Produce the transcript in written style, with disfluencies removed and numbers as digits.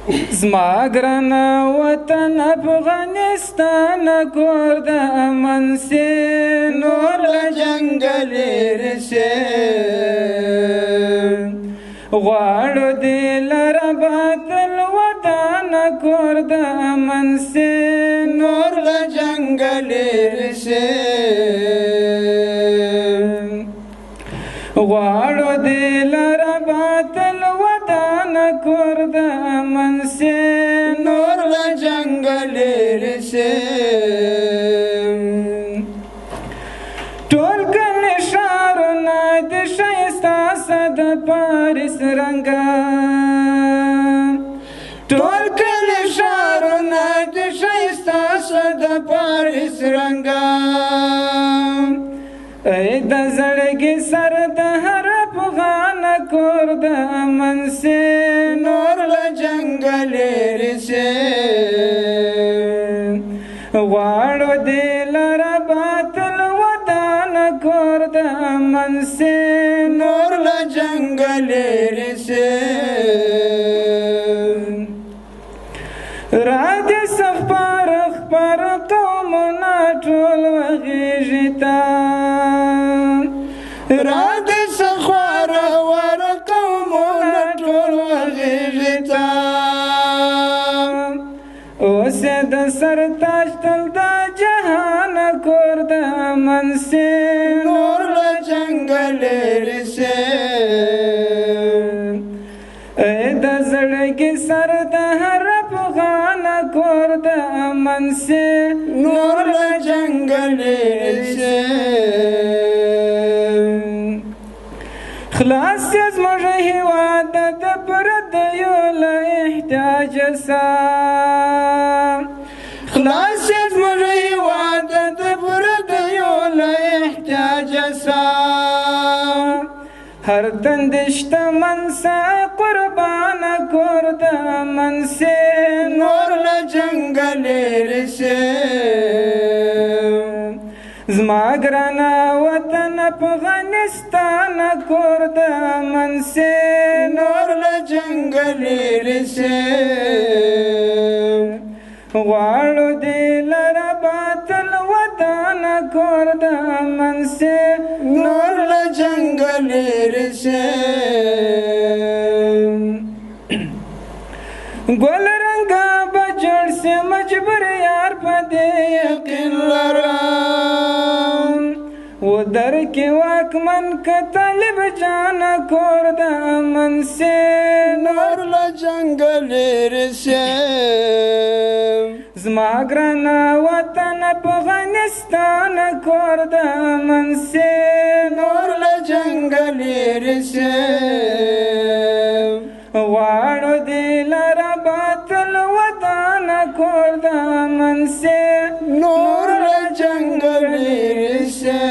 زما ګران وطن افغانستان کور د امن سي نور له جنګل رسي غواړو دې لره باطل وطن کور د امن سي نور له جنګل رسي غواړو دې لره باطل وطن کور د امن سي نور له جنګل رسي ټول کلي ښارونه د ښایسته د پاریس رنګه ټول کلي ښارونه د ښایسته د پاریس رنګه ای د زړګي سر د هر افغان کور د امن سي نور له جنګل رسي غواړو دې لره باطل وطن کور د امن سي نور له جنګل رسي راځي سفر خپر قومونه ټول وغېږي تا راځي سفر ور قومونه ټول وغېږي تا اوس د سر تاج تل د جهان کور د امن سي نور له جنګل رسي د زړګي سر د هر افغان کور د امن سي نور له جنګل رسي خلاص زموږ هېواد د پردیو له احتیاج سه خلاص زموږ هېواد د پردیو له احتیاج سه هر تند شتمن سه قربان کور د امن سي نور له جنګل رسي زما ګرانه وطن افغانستان کور د امن سي نور له جنګل رسي غواړو دې لره باطل وطن کور د امن سي نور له جنګل رسي ګل رنګه به جوړ سي مجبور یار په دې یقین لرم و در کې واکمن که طالب جان کور د امن سي نور له جنګل رسي زما ګرانه وطن افغانستان کور د امن سي نور له جنګل رسي غواړو دې لره باطل وطن کور د امن سي نور له جنګل رسي